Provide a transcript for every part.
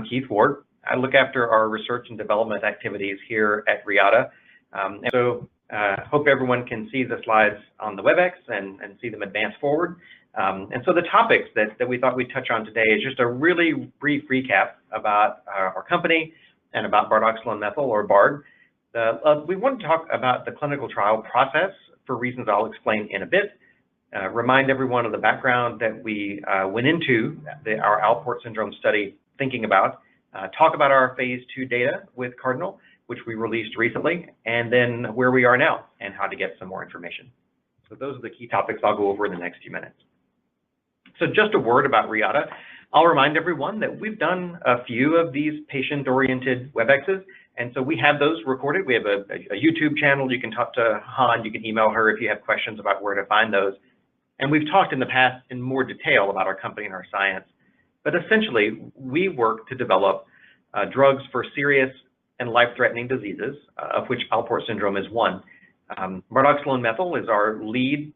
Keith Ward. I look after our research and development activities here at Reata. Hope everyone can see the slides on the Webex and see them advance forward. And so the topics that we thought we'd touch on today is just a really brief recap about our company and about Bardoxolone methyl, or BARD. We want to talk about the clinical trial process for reasons I'll explain in a bit. Remind everyone of the background that we went into our Alport syndrome study thinking about, talk about our phase 2 data with Cardinal, which we released recently, and then where we are now and how to get some more information. So those are the key topics I'll go over in the next few minutes. So just a word about Reata. I'll remind everyone that we've done a few of these patient-oriented Webexes, and so we have those recorded. We have a YouTube channel. You can talk to Han, you can email her if you have questions about where to find those. And we've talked in the past in more detail about our company and our science. But essentially, we work to develop drugs for serious and life-threatening diseases, of which Alport syndrome is one. Bardoxolone methyl is our lead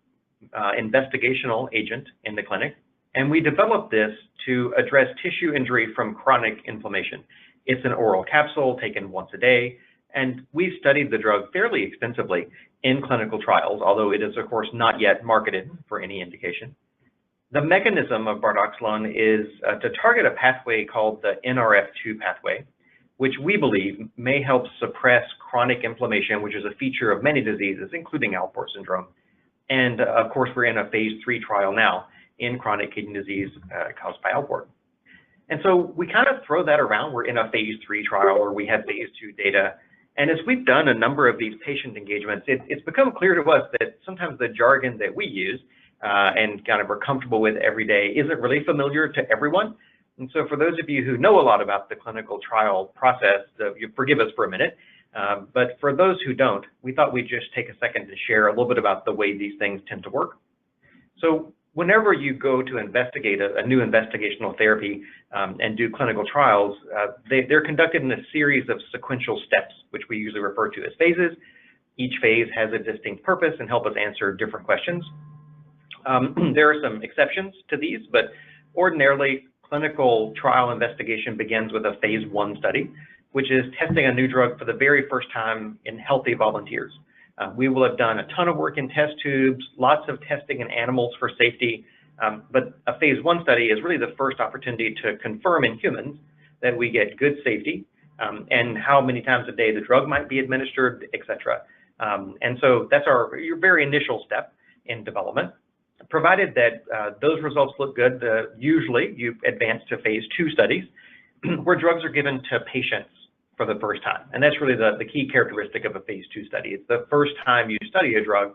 investigational agent in the clinic, and we developed this to address tissue injury from chronic inflammation. It's an oral capsule taken once a day, and we've studied the drug fairly extensively in clinical trials, although it is, of course, not yet marketed for any indication. The mechanism of Bardoxolone is to target a pathway called the NRF2 pathway, which we believe may help suppress chronic inflammation, which is a feature of many diseases, including Alport syndrome. And of course, we're in a phase 3 trial now in chronic kidney disease caused by Alport. And so we kind of throw that around. We're in a phase 3 trial where we have phase 2 data. And as we've done a number of these patient engagements, it's become clear to us that sometimes the jargon that we use and kind of are comfortable with every day isn't really familiar to everyone. And so for those of you who know a lot about the clinical trial process, you forgive us for a minute. But for those who don't, we thought we'd just take a second to share a little bit about the way these things tend to work. So whenever you go to investigate a new investigational therapy and do clinical trials, they're conducted in a series of sequential steps, which we usually refer to as phases. Each phase has a distinct purpose and help us answer different questions. There are some exceptions to these, but ordinarily, clinical trial investigation begins with a phase 1 study, which is testing a new drug for the very first time in healthy volunteers. We will have done a ton of work in test tubes, lots of testing in animals for safety, but a phase 1 study is really the first opportunity to confirm in humans that we get good safety and how many times a day the drug might be administered, et cetera. And so that's your very initial step in development. Provided that those results look good, usually you advance to phase 2 studies where drugs are given to patients for the first time. And that's really the key characteristic of a phase 2 study. It's the first time you study a drug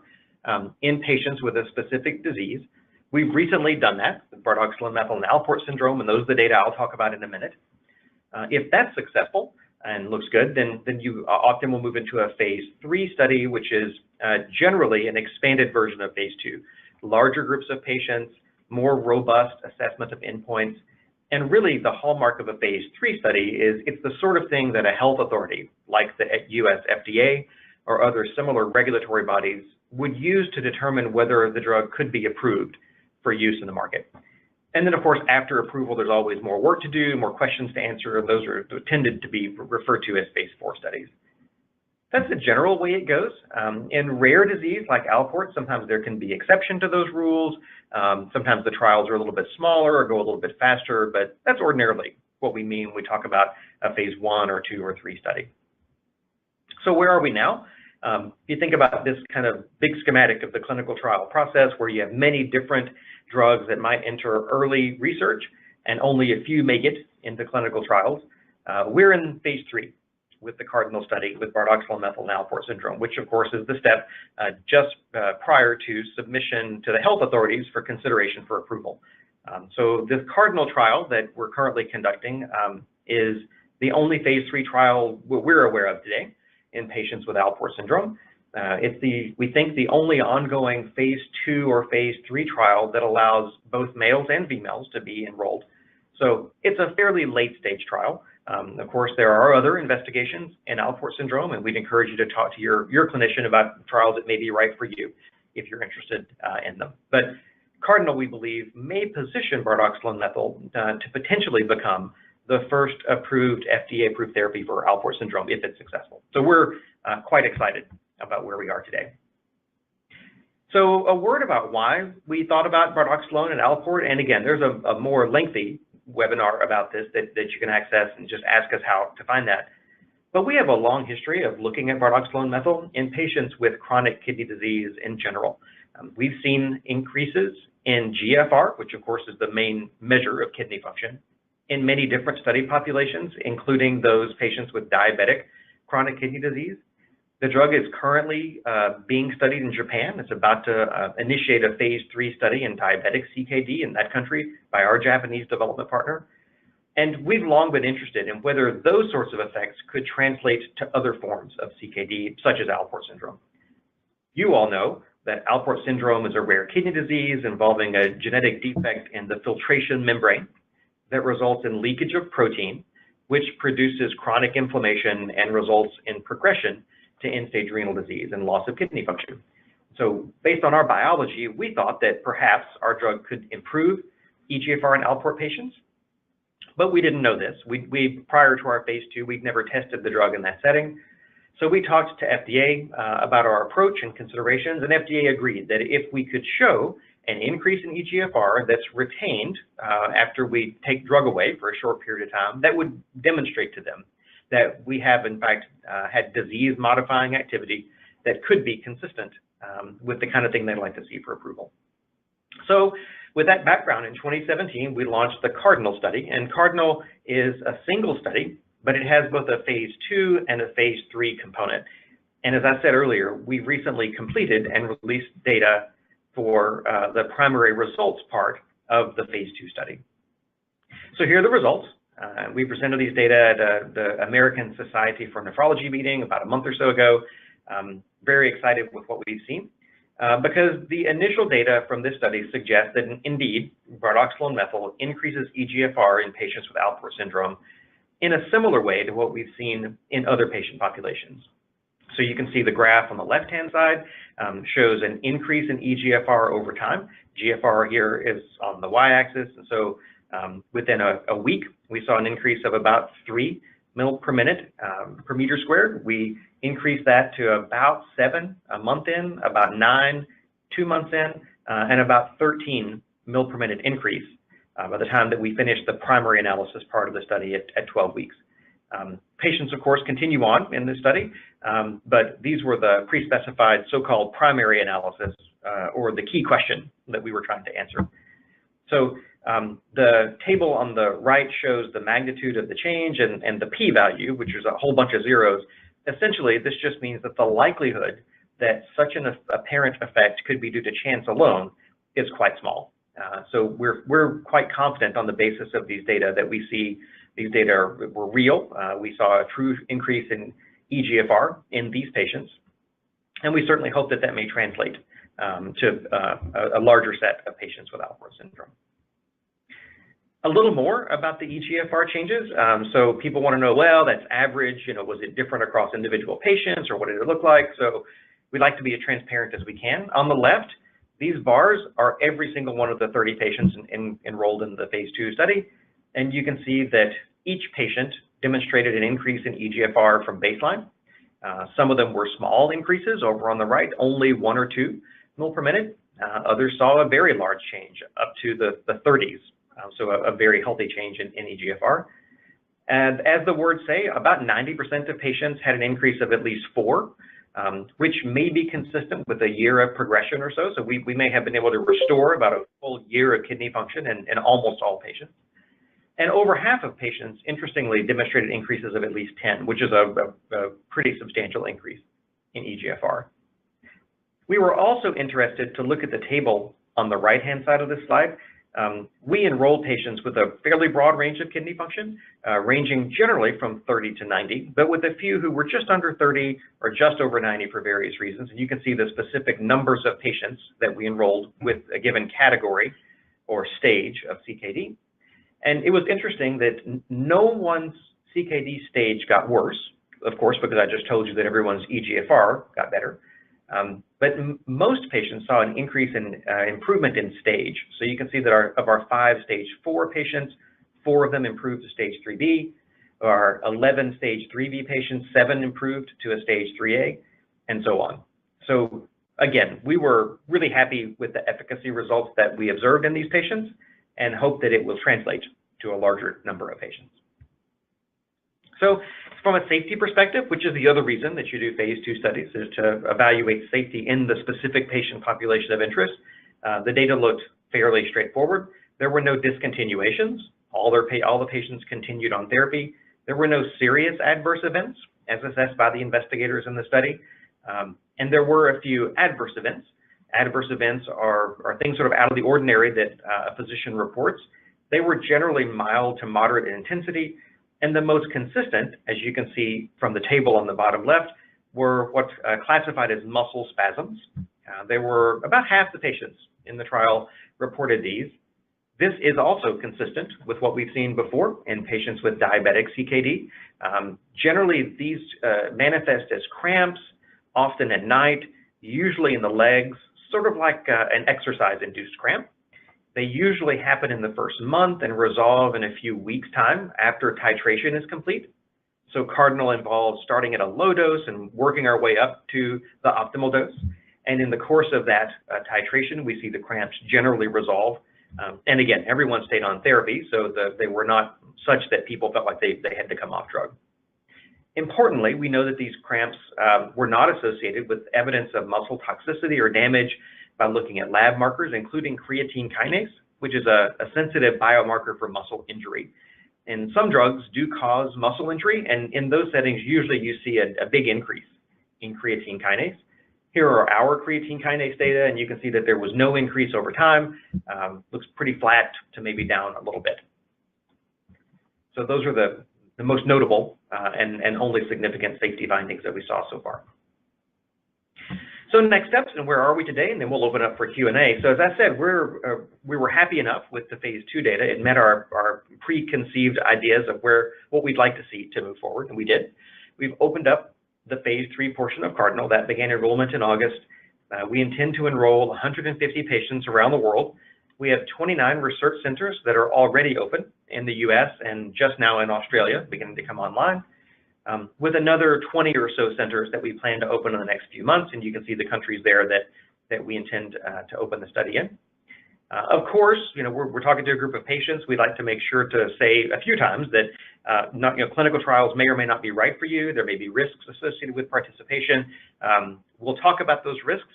in patients with a specific disease. We've recently done that with Bardoxolone methyl and Alport syndrome, and those are the data I'll talk about in a minute. If that's successful and looks good, then you often will move into a phase 3 study, which is generally an expanded version of phase 2. Larger groups of patients, more robust assessment of endpoints, and really the hallmark of a phase 3 study is it's the sort of thing that a health authority like the US FDA or other similar regulatory bodies would use to determine whether the drug could be approved for use in the market. And then of course, after approval, there's always more work to do, more questions to answer, and those are tended to be referred to as phase 4 studies. That's the general way it goes. In rare disease like Alport, sometimes there can be exception to those rules. Sometimes the trials are a little bit smaller or go a little bit faster, but that's ordinarily what we mean when we talk about a phase 1 or 2 or 3 study. So where are we now? If you think about this kind of big schematic of the clinical trial process where you have many different drugs that might enter early research and only a few make it into clinical trials, we're in phase 3. With the Cardinal study with Bardoxolone methyl and Alport syndrome, which of course is the step just prior to submission to the health authorities for consideration for approval. So this Cardinal trial that we're currently conducting is the only phase 3 trial we're aware of today in patients with Alport syndrome. It's we think the only ongoing phase 2 or phase 3 trial that allows both males and females to be enrolled. So it's a fairly late stage trial. Of course, there are other investigations in Alport syndrome, and we'd encourage you to talk to your clinician about trials that may be right for you if you're interested in them. But Cardinal, we believe, may position Bardoxolone methyl to potentially become the first approved FDA-approved therapy for Alport syndrome if it's successful. So we're quite excited about where we are today. So a word about why we thought about Bardoxolone and Alport, and again, there's a more lengthy webinar about this that you can access, and just ask us how to find that. But we have a long history of looking at Bardoxolone methyl in patients with chronic kidney disease in general. We've seen increases in GFR, which of course is the main measure of kidney function, in many different study populations, including those patients with diabetic chronic kidney disease. The drug is currently being studied in Japan. It's about to initiate a phase 3 study in diabetic CKD in that country by our Japanese development partner. And we've long been interested in whether those sorts of effects could translate to other forms of CKD, such as Alport syndrome. You all know that Alport syndrome is a rare kidney disease involving a genetic defect in the filtration membrane that results in leakage of protein, which produces chronic inflammation and results in progression to end-stage renal disease and loss of kidney function. So based on our biology, we thought that perhaps our drug could improve eGFR in Alport patients, but we didn't know this. Prior to our phase 2, we'd never tested the drug in that setting. So we talked to FDA about our approach and considerations, and FDA agreed that if we could show an increase in eGFR that's retained after we take drug away for a short period of time, that would demonstrate to them that we have, in fact, had disease-modifying activity that could be consistent with the kind of thing they'd like to see for approval. So with that background, in 2017, we launched the CARDINAL study, and CARDINAL is a single study, but it has both a phase 2 and a phase 3 component. And as I said earlier, we recently completed and released data for the primary results part of the phase 2 study. So here are the results. We presented these data at the American Society for Nephrology meeting about a month or so ago. Very excited with what we've seen because the initial data from this study suggests that indeed Bardoxolone methyl increases eGFR in patients with Alport syndrome in a similar way to what we've seen in other patient populations. So you can see the graph on the left-hand side shows an increase in eGFR over time. GFR here is on the y-axis, and so within a week, we saw an increase of about 3 ml per minute per meter squared. We increased that to about 7 a month in, about 9 2 months in, and about 13 ml per minute increase by the time that we finished the primary analysis part of the study at 12 weeks. Patients, of course, continue on in this study, but these were the pre-specified so-called primary analysis, or the key question that we were trying to answer. So the table on the right shows the magnitude of the change and the p-value, which is a whole bunch of zeros. Essentially, this just means that the likelihood that such an apparent effect could be due to chance alone is quite small. So we're quite confident on the basis of these data that we see these data were real. We saw a true increase in eGFR in these patients, and we certainly hope that that may translate to a larger set of patients with Alport syndrome. A little more about the eGFR changes. So people want to know, well, that's average, was it different across individual patients, or what did it look like? So we'd like to be as transparent as we can. On the left, these bars are every single one of the 30 patients enrolled in the phase 2 study. And you can see that each patient demonstrated an increase in eGFR from baseline. Some of them were small increases over on the right, only 1 or 2 ml per minute. Others saw a very large change up to the 30s. So a very healthy change in eGFR. And as the words say, about 90% of patients had an increase of at least 4, which may be consistent with a year of progression or so. So we may have been able to restore about a full year of kidney function in almost all patients. And over half of patients, interestingly, demonstrated increases of at least 10, which is a pretty substantial increase in eGFR. We were also interested to look at the table on the right-hand side of this slide. We enrolled patients with a fairly broad range of kidney function, ranging generally from 30 to 90, but with a few who were just under 30 or just over 90 for various reasons. And you can see the specific numbers of patients that we enrolled with a given category or stage of CKD. And it was interesting that no one's CKD stage got worse, of course, because I just told you that everyone's eGFR got better. But most patients saw an increase in improvement in stage. So you can see that of our 5 stage 4 patients, 4 of them improved to stage 3B. Our 11 stage 3B patients, 7 improved to a stage 3A, and so on. So again, we were really happy with the efficacy results that we observed in these patients and hope that it will translate to a larger number of patients. So from a safety perspective, which is the other reason that you do phase 2 studies, is to evaluate safety in the specific patient population of interest. The data looked fairly straightforward. There were no discontinuations. All the patients continued on therapy. There were no serious adverse events as assessed by the investigators in the study. And there were a few adverse events. Adverse events are things sort of out of the ordinary that a physician reports. They were generally mild to moderate in intensity, and the most consistent, as you can see from the table on the bottom left, were what's classified as muscle spasms. There were about half the patients in the trial reported these. This is also consistent with what we've seen before in patients with diabetic CKD. Generally, these manifest as cramps, often at night, usually in the legs, sort of like an exercise-induced cramp. They usually happen in the first month and resolve in a few weeks' time after titration is complete. So Cardinal involves starting at a low dose and working our way up to the optimal dose. And in the course of that titration, we see the cramps generally resolve. And again, everyone stayed on therapy, so they were not such that people felt like they had to come off drug. Importantly, we know that these cramps were not associated with evidence of muscle toxicity or damage by looking at lab markers, including creatine kinase, which is a sensitive biomarker for muscle injury. And some drugs do cause muscle injury, and in those settings, usually you see a big increase in creatine kinase. Here are our creatine kinase data, and you can see that there was no increase over time. Looks pretty flat to maybe down a little bit. So those are the most notable and only significant safety findings that we saw so far. So next steps, and where are we today? And then we'll open up for Q&A. So as I said, we were happy enough with the phase 2 data. It met our preconceived ideas of what we'd like to see to move forward, and we did. We've opened up the phase 3 portion of Cardinal that began enrollment in August. We intend to enroll 150 patients around the world. We have 29 research centers that are already open in the US and just now in Australia, beginning to come online, with another 20 or so centers that we plan to open in the next few months. And you can see the countries there that we intend to open the study in. Of course, we're talking to a group of patients. We'd like to make sure to say a few times that clinical trials may or may not be right for you. There may be risks associated with participation. We'll talk about those risks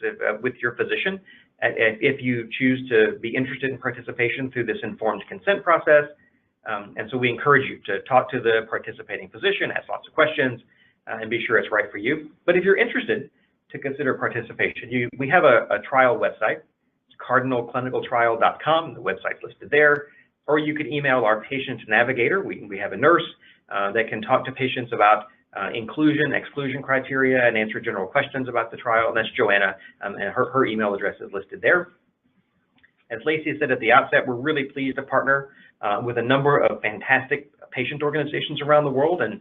with your physician if you choose to be interested in participation through this informed consent process. And so we encourage you to talk to the participating physician, ask lots of questions, and be sure it's right for you. But if you're interested to consider participation, we have a trial website. CardinalClinicalTrial.com, the website's listed there, or you could email our patient navigator. We have a nurse that can talk to patients about inclusion, exclusion criteria, and answer general questions about the trial, and that's Joanna, and her email address is listed there. As Lacey said at the outset, we're really pleased to partner with a number of fantastic patient organizations around the world, and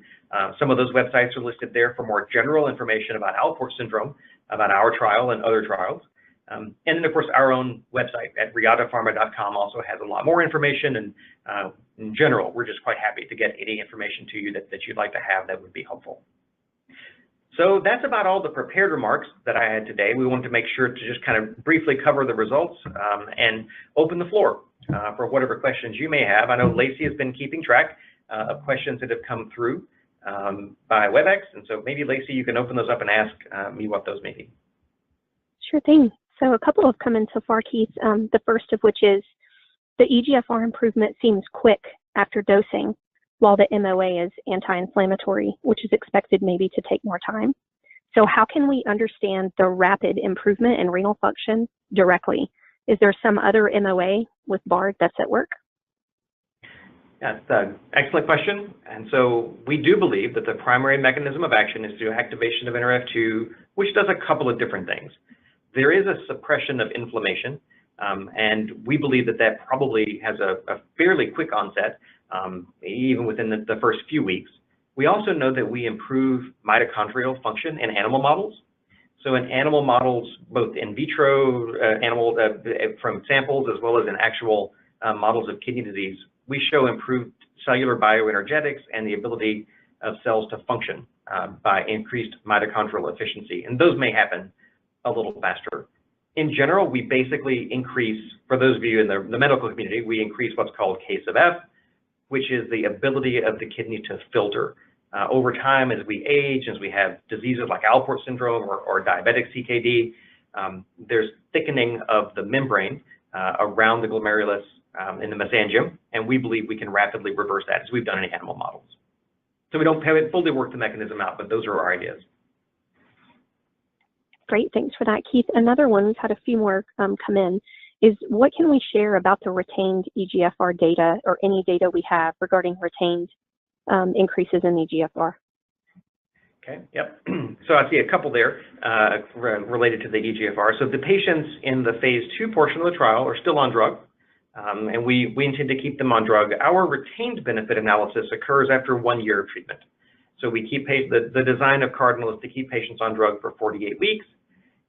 some of those websites are listed there for more general information about Alport syndrome, about our trial and other trials. And then, of course, our own website at reatapharma.com also has a lot more information. And in general, we're just quite happy to get any information to you that you'd like to have that would be helpful. So that's about all the prepared remarks that I had today. We wanted to make sure to just kind of briefly cover the results and open the floor for whatever questions you may have. I know Lacey has been keeping track of questions that have come through by Webex. And so maybe, Lacey, you can open those up and ask me what those may be. Sure thing. So a couple have come in so far, Keith, the first of which is the eGFR improvement seems quick after dosing, while the MOA is anti-inflammatory, which is expected maybe to take more time. So how can we understand the rapid improvement in renal function directly? Is there some other MOA with BARD that's at work? That's an excellent question. And so we do believe that the primary mechanism of action is through activation of NRF2, which does a couple of different things. There is a suppression of inflammation, and we believe that probably has a fairly quick onset, even within the first few weeks. We also know that we improve mitochondrial function in animal models. So in animal models, both in vitro from samples as well as in actual models of kidney disease, we show improved cellular bioenergetics and the ability of cells to function by increased mitochondrial efficiency. And those may happen a little faster. In general, we basically increase, for those of you in the medical community, we increase what's called K sub F, which is the ability of the kidney to filter. Over time, as we age, as we have diseases like Alport syndrome or diabetic CKD, there's thickening of the membrane around the glomerulus in the mesangium, and we believe we can rapidly reverse that, as we've done in animal models. So we don't have it fully worked the mechanism out, but those are our ideas. Great, thanks for that, Keith. Another one, we've had a few more come in, is what can we share about the retained eGFR data or any data we have regarding retained increases in eGFR? Okay, yep. So I see a couple there related to the eGFR. So the patients in the phase 2 portion of the trial are still on drug, and we intend to keep them on drug. Our retained benefit analysis occurs after 1 year of treatment. So we keep the design of Cardinal is to keep patients on drug for 48 weeks,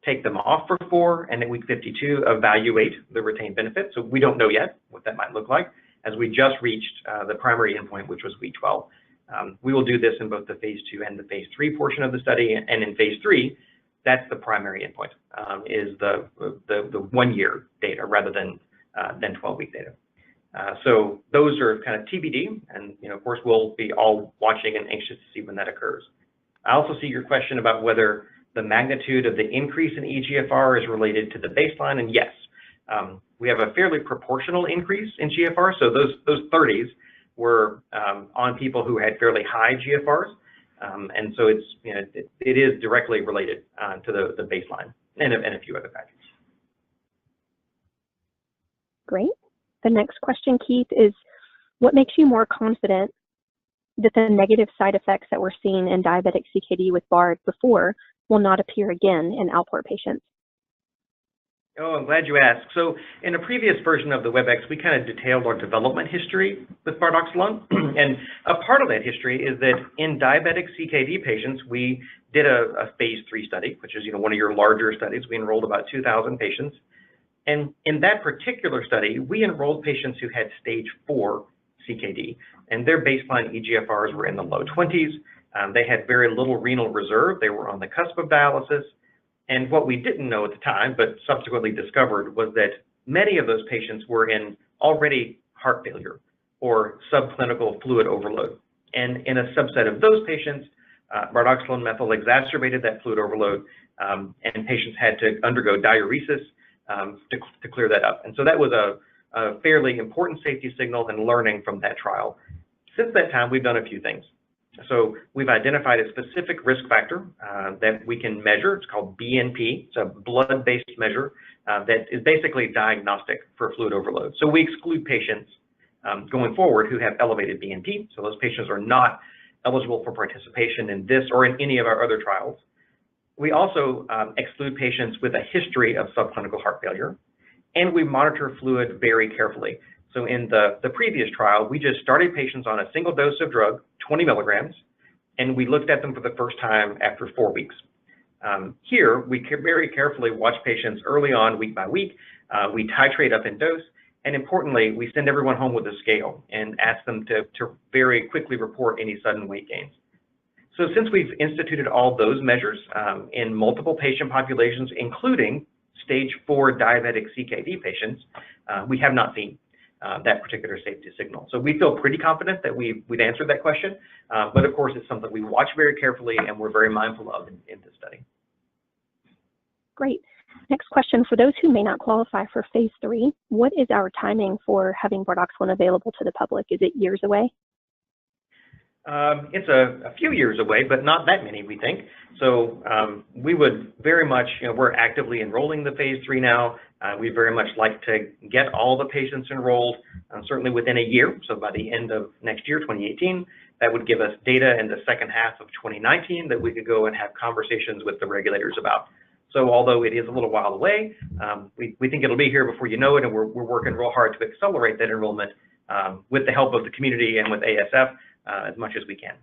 take them off for 4, and at week 52 evaluate the retained benefit. So we don't know yet what that might look like, as we just reached the primary endpoint, which was week 12. We will do this in both the phase 2 and the phase 3 portion of the study, and in phase 3, that's the primary endpoint, is the 1 year data rather than 12-week data. So those are kind of TBD, and of course we'll be all watching and anxious to see when that occurs. I also see your question about whether the magnitude of the increase in eGFR is related to the baseline, and yes, we have a fairly proportional increase in GFR. So those 30s were on people who had fairly high GFRs, and so it's it is directly related to the baseline and a few other factors. Great. The next question, Keith, is what makes you more confident that the negative side effects that were seen in diabetic CKD with BARD before will not appear again in Alport patients? Oh, I'm glad you asked. So in a previous version of the Webex, we kind of detailed our development history with Bardoxolone. And a part of that history is that in diabetic CKD patients, we did a phase 3 study, which is one of your larger studies. We enrolled about 2,000 patients. And in that particular study, we enrolled patients who had stage 4 CKD, and their baseline eGFRs were in the low 20s. They had very little renal reserve. They were on the cusp of dialysis. And what we didn't know at the time, but subsequently discovered, was that many of those patients were in already heart failure or subclinical fluid overload. And in a subset of those patients, Bardoxolone methyl exacerbated that fluid overload, and patients had to undergo diuresis to clear that up. And so that was a fairly important safety signal and learning from that trial. Since that time, we've done a few things. So we've identified a specific risk factor that we can measure. It's called BNP. It's a blood-based measure that is basically diagnostic for fluid overload. So we exclude patients going forward who have elevated BNP. So those patients are not eligible for participation in this or in any of our other trials. We also exclude patients with a history of subclinical heart failure, and we monitor fluid very carefully. So in the previous trial, we just started patients on a single dose of drug, 20 milligrams, and we looked at them for the first time after 4 weeks. Here, we very carefully watch patients early on, week by week. We titrate up in dose, and importantly, we send everyone home with a scale and ask them to very quickly report any sudden weight gains. So since we've instituted all those measures in multiple patient populations, including stage 4 diabetic CKD patients, we have not seen that particular safety signal. So we feel pretty confident that we've answered that question, but of course it's something we watch very carefully and we're very mindful of in this study. Great. Next question, for those who may not qualify for phase 3, what is our timing for having Bardoxolone available to the public? Is it years away? It's a few years away, but not that many, we think. So we would very much, we're actively enrolling the phase 3 now. We very much like to get all the patients enrolled, certainly within a year. So by the end of next year, 2018, that would give us data in the second half of 2019 that we could go and have conversations with the regulators about. So although it is a little while away, we think it'll be here before you know it, and we're working real hard to accelerate that enrollment with the help of the community and with ASF as much as we can.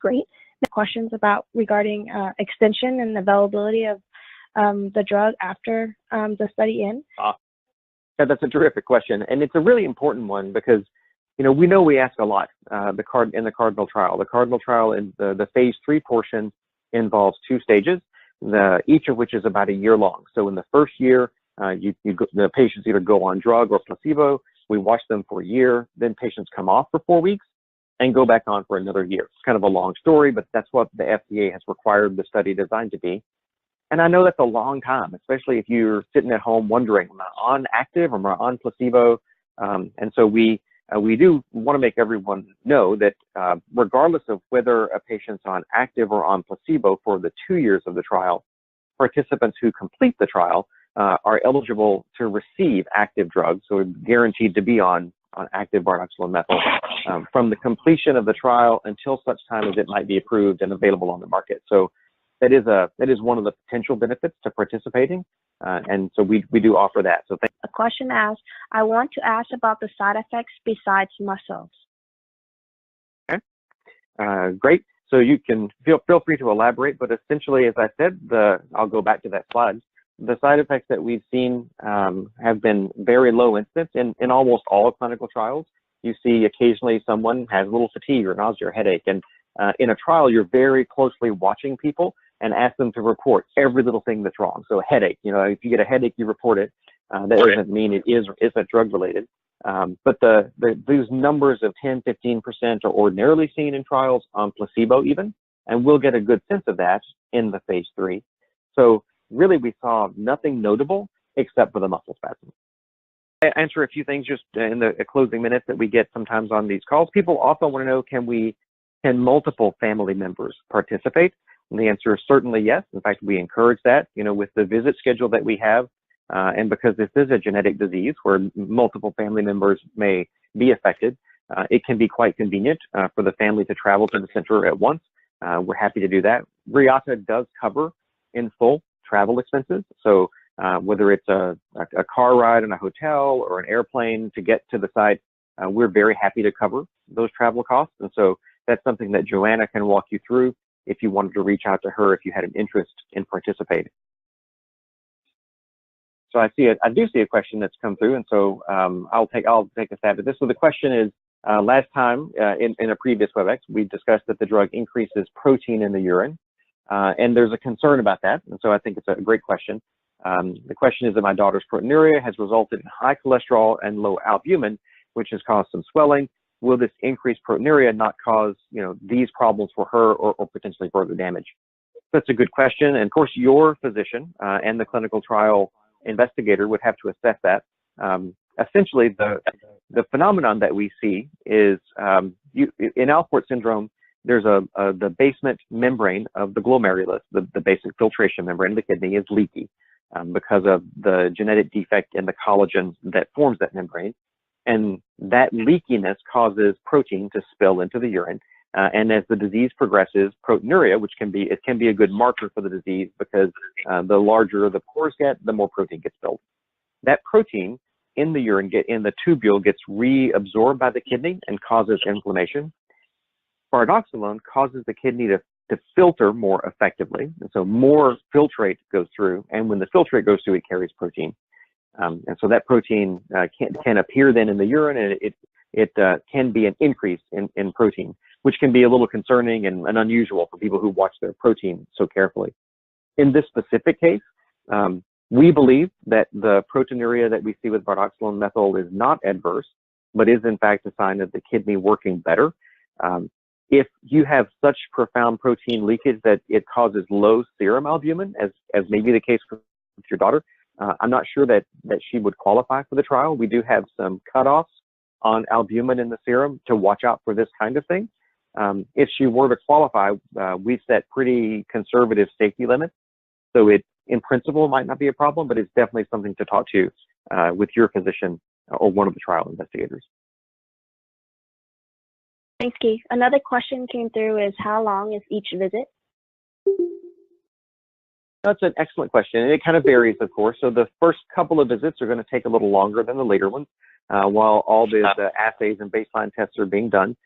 Great. Questions regarding extension and availability of the drug after the study ends? Yeah, that's a terrific question, and it's a really important one because, we know we ask a lot in the CARDINAL trial. The CARDINAL trial in the phase 3 portion involves 2 stages, each of which is about a year long. So in the first year, the patients either go on drug or placebo. We watch them for a year, then patients come off for 4 weeks and go back on for another year. It's kind of a long story, but that's what the FDA has required the study design to be. And I know that's a long time, especially if you're sitting at home wondering, am I on active or am I on placebo? And so we do want to make everyone know that regardless of whether a patient's on active or on placebo for the 2 years of the trial, participants who complete the trial are eligible to receive active drugs, so guaranteed to be on active bardoxolone methyl from the completion of the trial until such time as it might be approved and available on the market. So that is one of the potential benefits to participating, and so we do offer that. So a question asked, I want to ask about the side effects besides muscles. Okay, great. So you can feel free to elaborate, but essentially, as I said, I'll go back to that slide. The side effects that we've seen have been very low incidence in almost all clinical trials. You see occasionally someone has a little fatigue or nausea or headache, and in a trial, you're very closely watching people and ask them to report every little thing that's wrong. So a headache, if you get a headache, you report it. That doesn't mean it is or isn't drug related. But these numbers of 10, 15% are ordinarily seen in trials on placebo even, and we'll get a good sense of that in the phase 3. So really we saw nothing notable except for the muscle spasm. I answer a few things just in the closing minutes that we get sometimes on these calls. People often want to know, can multiple family members participate? And the answer is certainly yes. In fact, we encourage that, with the visit schedule that we have. And because this is a genetic disease where multiple family members may be affected, it can be quite convenient for the family to travel to the center at once. We're happy to do that. Reata does cover in full travel expenses. So whether it's a car ride in a hotel or an airplane to get to the site, we're very happy to cover those travel costs. And so that's something that Joanna can walk you through if you wanted to reach out to her if you had an interest in participating. So I do see a question that's come through, and so I'll take a stab at this. So the question is, last time in a previous Webex, we discussed that the drug increases protein in the urine, and there's a concern about that, and so I think it's a great question. The question is that my daughter's proteinuria has resulted in high cholesterol and low albumin, which has caused some swelling. Will this increased proteinuria not cause these problems for her or potentially further damage? That's a good question, and of course your physician and the clinical trial investigator would have to assess that. Essentially, the phenomenon that we see is in Alport syndrome, there's the basement membrane of the glomerulus, the basic filtration membrane of the kidney is leaky because of the genetic defect in the collagen that forms that membrane. And that leakiness causes protein to spill into the urine. And as the disease progresses, proteinuria, which can be a good marker for the disease because the larger the pores get, the more protein gets spilled. That protein in the urine, in the tubule, gets reabsorbed by the kidney and causes inflammation. Bardoxolone causes the kidney to filter more effectively, and so more filtrate goes through. And when the filtrate goes through, it carries protein. And so that protein can appear then in the urine, and it can be an increase in protein, which can be a little concerning and unusual for people who watch their protein so carefully. In this specific case, we believe that the proteinuria that we see with bardoxolone methyl is not adverse, but is in fact a sign of the kidney working better. If you have such profound protein leakage that it causes low serum albumin, as may be the case with your daughter, I'm not sure that she would qualify for the trial. We do have some cutoffs on albumin in the serum to watch out for this kind of thing. If she were to qualify, we set pretty conservative safety limits. So it, in principle, might not be a problem, but it's definitely something to talk to with your physician or one of the trial investigators. Thanks, Keith. Another question came through is, how long is each visit? That's an excellent question, and it kind of varies, of course. So the first couple of visits are going to take a little longer than the later ones, while all the assays and baseline tests are being done.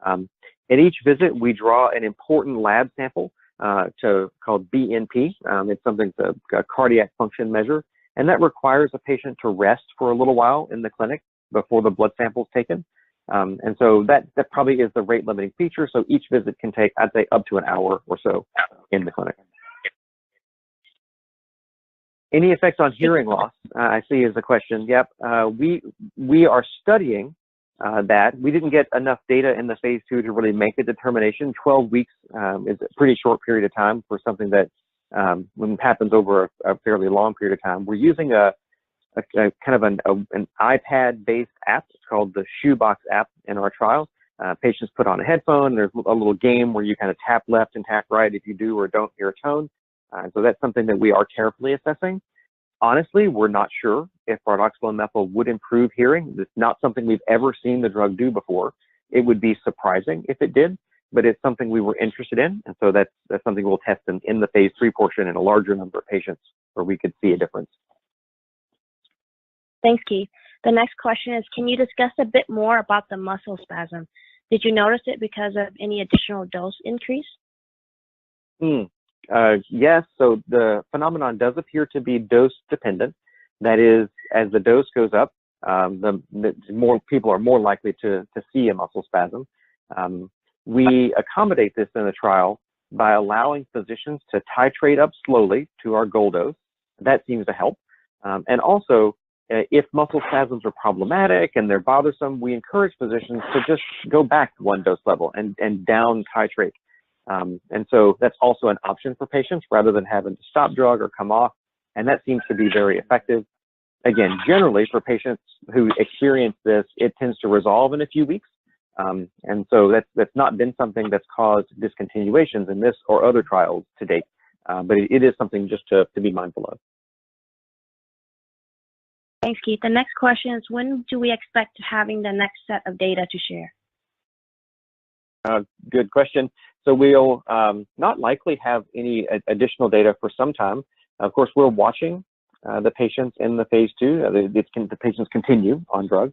At each visit, we draw an important lab sample called BNP. It's something, a cardiac function measure. and that requires a patient to rest for a little while in the clinic before the blood sample is taken. And so that probably is the rate limiting feature. So each visit can take, I'd say, up to an hour or so in the clinic. Any effects on hearing loss? I see is a question. Yep, we are studying that. We didn't get enough data in the phase 2 to really make a determination. 12 weeks is a pretty short period of time for something that when happens over a fairly long period of time. We're using a kind of an iPad-based app. It's called the Shoebox app in our trial. Patients put on a headphone. There's a little game where you kind of tap left and tap right if you do or don't hear a tone. So that's something that we are carefully assessing. Honestly, we're not sure if bardoxolone methyl would improve hearing. It's not something we've ever seen the drug do before. It would be surprising if it did, but it's something we were interested in. And so that's something we'll test in the phase 3 portion in a larger number of patients where we could see a difference. Thanks, Keith. The next question is, can you discuss a bit more about the muscle spasm? Did you notice it because of any additional dose increase? Yes, so the phenomenon does appear to be dose dependent. That is, as the dose goes up, the more people are more likely to see a muscle spasm. We accommodate this in the trial by allowing physicians to titrate up slowly to our goal dose. That seems to help. And also, if muscle spasms are problematic and they're bothersome, we encourage physicians to just go back to one dose level and down titrate. And so that's also an option for patients rather than having to stop drug or come off. And that seems to be very effective. Again, generally for patients who experience this, it tends to resolve in a few weeks. And so that's not been something that's caused discontinuations in this or other trials to date. But it is something just to be mindful of. Thanks, Keith. The next question is, when do we expect having the next set of data to share? Good question. So we'll not likely have any additional data for some time. Of course, we're watching the patients in the phase 2. The patients continue on drug.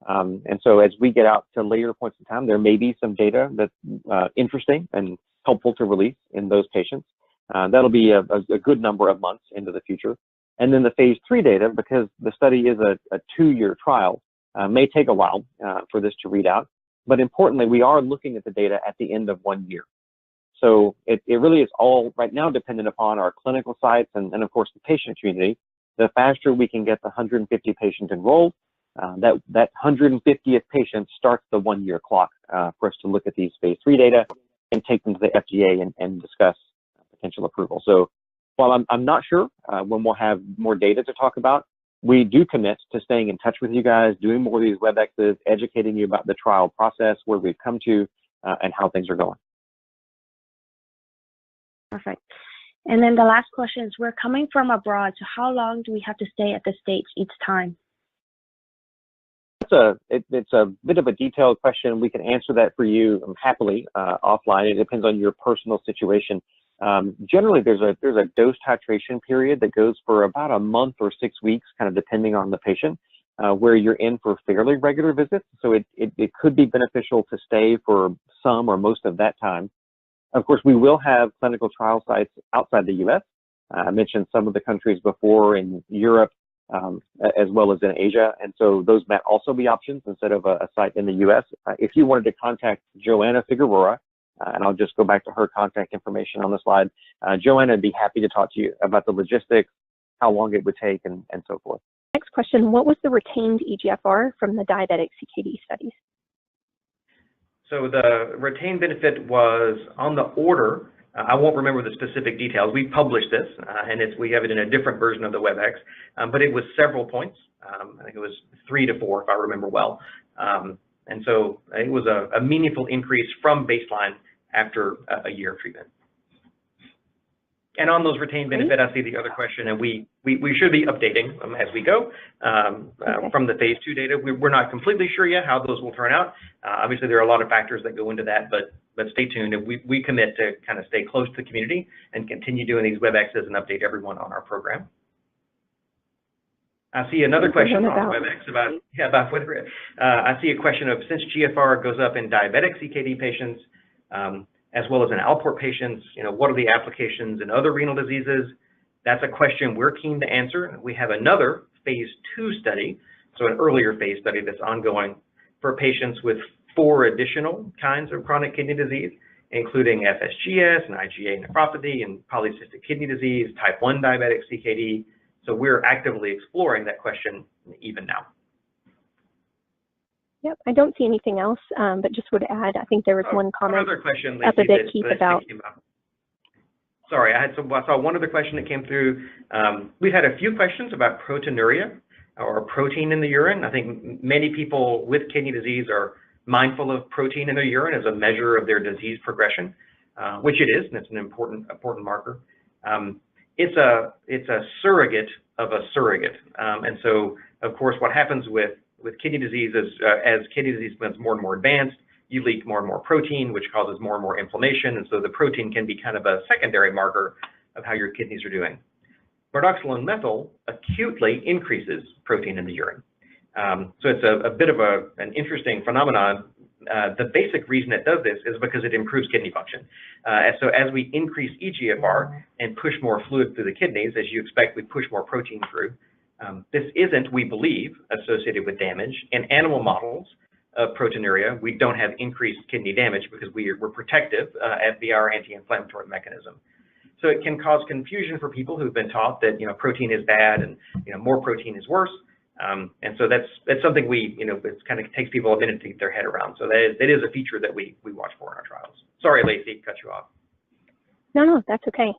And so as we get out to later points in time, there may be some data that's interesting and helpful to release in those patients. That'll be a good number of months into the future. And then the phase 3 data, because the study is a 2-year trial, may take a while for this to read out. But importantly, we are looking at the data at the end of 1 year. So it really is all right now dependent upon our clinical sites and of course the patient community. The faster we can get the 150 patients enrolled, that 150th patient starts the 1-year clock for us to look at these phase 3 data and take them to the FDA and discuss potential approval. So while I'm not sure when we'll have more data to talk about, we do commit to staying in touch with you guys, doing more of these Webexes, educating you about the trial process, where we've come to, and how things are going. Perfect. And then the last question is, we're coming from abroad, so how long do we have to stay at the States each time? It's a bit of a detailed question. We can answer that for you happily offline. It depends on your personal situation. Generally, there's a dose titration period that goes for about a month or 6 weeks, kind of depending on the patient, where you're in for fairly regular visits. So it could be beneficial to stay for some or most of that time. Of course, we will have clinical trial sites outside the U.S. I mentioned some of the countries before in Europe, as well as in Asia. And so those might also be options instead of a site in the U.S. If you wanted to contact Joanna Figueroa, and I'll just go back to her contact information on the slide, Joanna would be happy to talk to you about the logistics, how long it would take, and so forth. Next question, what was the retained eGFR from the diabetic CKD studies? So the retained benefit was on the order. I won't remember the specific details. We published this, and we have it in a different version of the Webex, but it was several points. I think it was 3 to 4, if I remember well. And so it was a meaningful increase from baseline after a year of treatment. And on those retained benefit, I see the other question, and we should be updating as we go from the phase 2 data. We're not completely sure yet how those will turn out. Obviously, there are a lot of factors that go into that, but stay tuned. And we commit to kind of stay close to the community and continue doing these Webexes and update everyone on our program. I see another question on Webex about whether I see a question of, since GFR goes up in diabetic CKD patients, as well as in Alport patients, what are the applications in other renal diseases? That's a question we're keen to answer. We have another phase 2 study, so an earlier phase study that's ongoing for patients with 4 additional kinds of chronic kidney disease, including FSGS and IgA nephropathy and polycystic kidney disease, type 1 diabetic CKD. So we're actively exploring that question even now. Yep, I don't see anything else, but just would add, I think there was one comment One other question, up a bit, Keith, about. Sorry, I saw one other question that came through. We've had a few questions about proteinuria or protein in the urine. I think many people with kidney disease are mindful of protein in their urine as a measure of their disease progression, which it is, and it's an important marker. It's a surrogate of a surrogate, and so of course what happens with kidney disease is as kidney disease becomes more and more advanced, you leak more and more protein, which causes more and more inflammation, and so the protein can be kind of a secondary marker of how your kidneys are doing. Bardoxolone methyl acutely increases protein in the urine. So it's a bit of an interesting phenomenon. The basic reason it does this is because it improves kidney function. So as we increase eGFR and push more fluid through the kidneys, as you expect, we push more protein through. This isn't, we believe, associated with damage. In animal models of proteinuria, we don't have increased kidney damage because we're protective via our anti-inflammatory mechanism. So it can cause confusion for people who've been taught that protein is bad and more protein is worse. And so that's something it kind of takes people a minute to get their head around. So that is a feature that we watch for in our trials. Sorry, Lacey, cut you off. No, that's okay.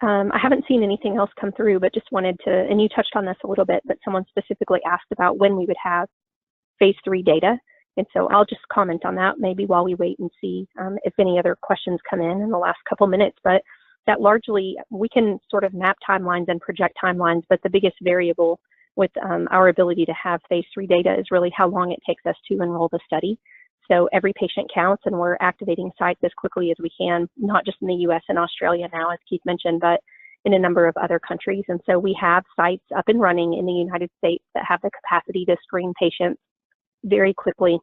I haven't seen anything else come through, but just wanted to, and you touched on this a little bit, but someone specifically asked about when we would have phase 3 data. And so I'll just comment on that maybe while we wait and see if any other questions come in the last couple minutes. But that largely, we can sort of map timelines and project timelines, but the biggest variable with our ability to have phase 3 data is really how long it takes us to enroll the study. So every patient counts, and we're activating sites as quickly as we can, not just in the US and Australia now, as Keith mentioned, but in a number of other countries. And so we have sites up and running in the United States that have the capacity to screen patients very quickly.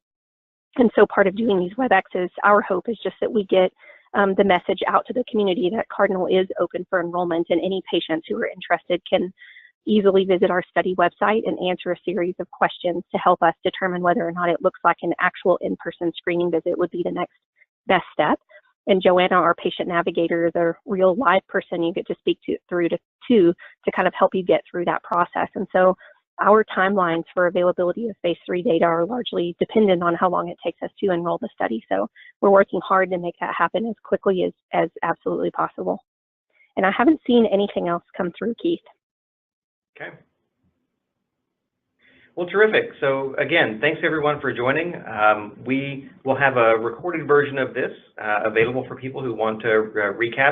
And so part of doing these WebExes, our hope is just that we get the message out to the community that Cardinal is open for enrollment, and any patients who are interested can easily visit our study website and answer a series of questions to help us determine whether or not it looks like an actual in-person screening visit would be the next best step. And Joanna, our patient navigator, is a real live person you get to speak to kind of help you get through that process. And so our timelines for availability of phase 3 data are largely dependent on how long it takes us to enroll the study. So we're working hard to make that happen as quickly as absolutely possible. And I haven't seen anything else come through, Keith. Okay. Well, terrific. So again, thanks everyone for joining. We will have a recorded version of this available for people who want to recap.